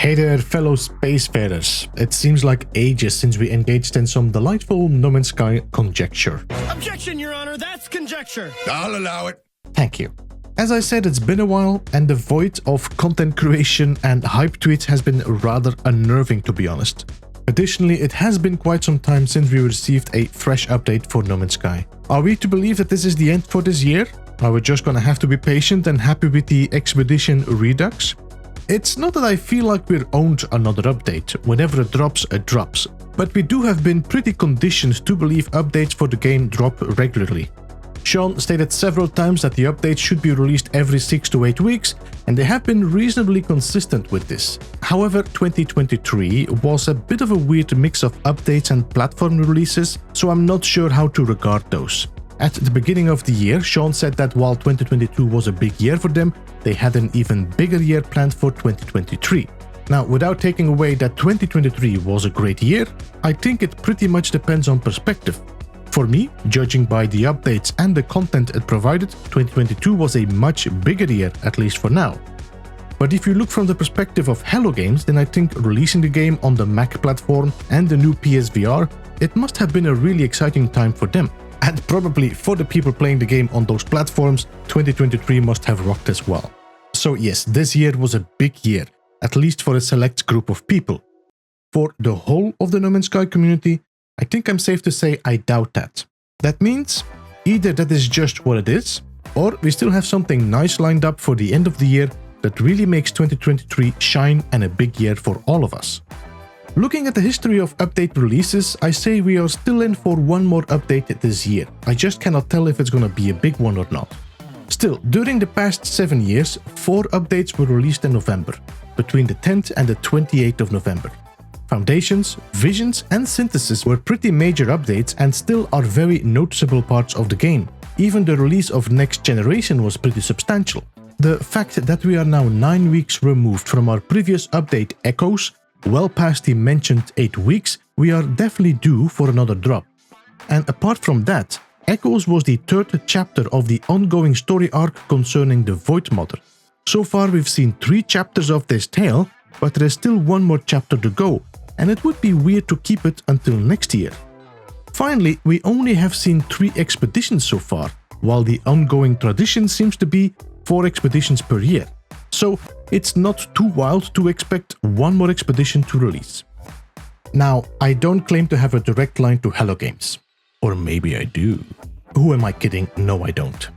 Hey there, fellow spacefarers. It seems like ages since we engaged in some delightful No Man's Sky conjecture. Objection, Your Honor, that's conjecture. I'll allow it. Thank you. As I said, it's been a while, and the void of content creation and hype tweets has been rather unnerving, to be honest. Additionally, it has been quite some time since we received a fresh update for No Man's Sky. Are we to believe that this is the end for this year? Are we just gonna have to be patient and happy with the Expedition Redux? It's not that I feel like we're owed another update. Whenever it drops, but we do have been pretty conditioned to believe updates for the game drop regularly. Sean stated several times that the updates should be released every 6 to 8 weeks, and they have been reasonably consistent with this. However, 2023 was a bit of a weird mix of updates and platform releases, so I'm not sure how to regard those. At the beginning of the year, Sean said that while 2022 was a big year for them, they had an even bigger year planned for 2023. Now, without taking away that 2023 was a great year, I think it pretty much depends on perspective. For me, judging by the updates and the content it provided, 2022 was a much bigger year, at least for now. But if you look from the perspective of Hello Games, then I think releasing the game on the Mac platform and the new PSVR, it must have been a really exciting time for them. And probably for the people playing the game on those platforms, 2023 must have rocked as well. So yes, this year was a big year, at least for a select group of people. For the whole of the No Man's Sky community, I think I'm safe to say I doubt that. That means either that is just what it is, or we still have something nice lined up for the end of the year that really makes 2023 shine and a big year for all of us. Looking at the history of update releases, I say we are still in for one more update this year. I just cannot tell if it's gonna be a big one or not. Still, during the past 7 years, 4 updates were released in November, between the 10th and the 28th of November. Foundations, Visions and Synthesis were pretty major updates and still are very noticeable parts of the game. Even the release of Next Generation was pretty substantial. The fact that we are now 9 weeks removed from our previous update Echoes, well past the mentioned 8 weeks, we are definitely due for another drop. And apart from that, Echoes was the 3rd chapter of the ongoing story arc concerning the Void Mother. So far we've seen 3 chapters of this tale, but there is still one more chapter to go, and it would be weird to keep it until next year. Finally, we only have seen 3 expeditions so far, while the ongoing tradition seems to be 4 expeditions per year. So it's not too wild to expect one more expedition to release. Now, I don't claim to have a direct line to Hello Games. Or maybe I do. Who am I kidding? No, I don't.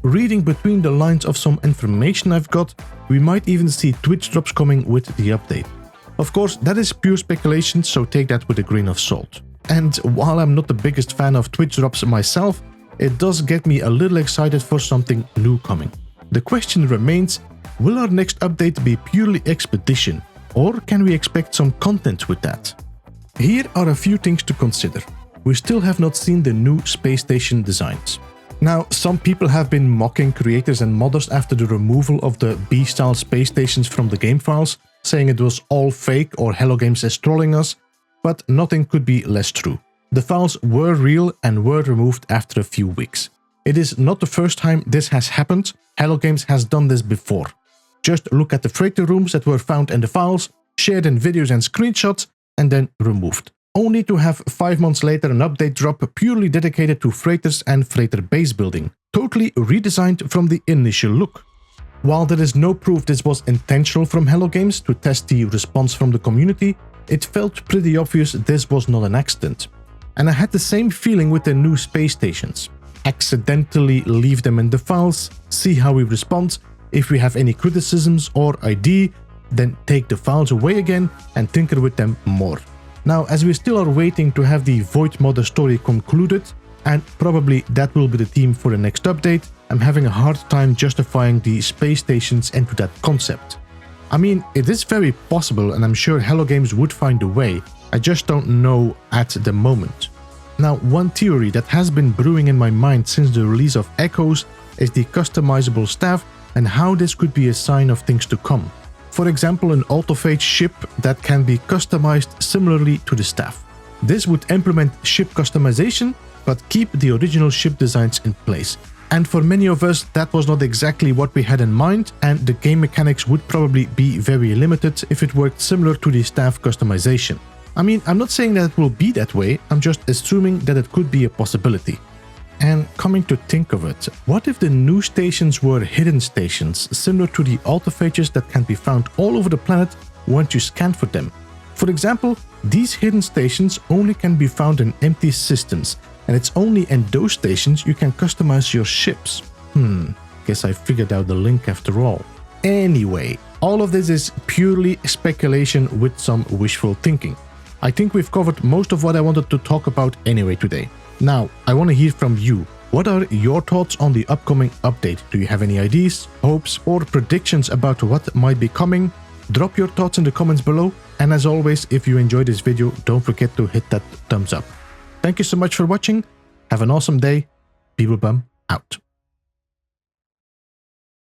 Reading between the lines of some information I've got, we might even see Twitch drops coming with the update. Of course, that is pure speculation, so take that with a grain of salt. And while I'm not the biggest fan of Twitch drops myself, it does get me a little excited for something new coming. The question remains, will our next update be purely expedition, or can we expect some content with that? Here are a few things to consider. We still have not seen the new space station designs. Now, some people have been mocking creators and modders after the removal of the B-style space stations from the game files, saying it was all fake or Hello Games is trolling us, but nothing could be less true. The files were real and were removed after a few weeks. It is not the first time this has happened. Hello Games has done this before. Just look at the freighter rooms that were found in the files, shared in videos and screenshots, and then removed. Only to have 5 months later an update drop purely dedicated to freighters and freighter base building, totally redesigned from the initial look. While there is no proof this was intentional from Hello Games to test the response from the community, it felt pretty obvious this was not an accident. And I had the same feeling with the new space stations. Accidentally leave them in the files, see how we respond. If we have any criticisms or ID, then take the files away again and tinker with them more. Now, as we still are waiting to have the Void Mother story concluded, and probably that will be the theme for the next update, I'm having a hard time justifying the space stations into that concept. I mean, it is very possible and I'm sure Hello Games would find a way, I just don't know at the moment. Now, one theory that has been brewing in my mind since the release of Echoes is the customizable staff and how this could be a sign of things to come. For example, an autophage ship that can be customized similarly to the staff. This would implement ship customization, but keep the original ship designs in place. And for many of us, that was not exactly what we had in mind, and the game mechanics would probably be very limited if it worked similar to the staff customization. I mean, I'm not saying that it will be that way, I'm just assuming that it could be a possibility. And coming to think of it, what if the new stations were hidden stations, similar to the autophages that can be found all over the planet once you scan for them? For example, these hidden stations only can be found in empty systems, and it's only in those stations you can customize your ships. Guess I figured out the link after all. Anyway, all of this is purely speculation with some wishful thinking. I think we've covered most of what I wanted to talk about anyway today. Now, I want to hear from you. What are your thoughts on the upcoming update? Do you have any ideas, hopes, or predictions about what might be coming? Drop your thoughts in the comments below. And as always, if you enjoyed this video, don't forget to hit that thumbs up. Thank you so much for watching. Have an awesome day. Beeblebum out.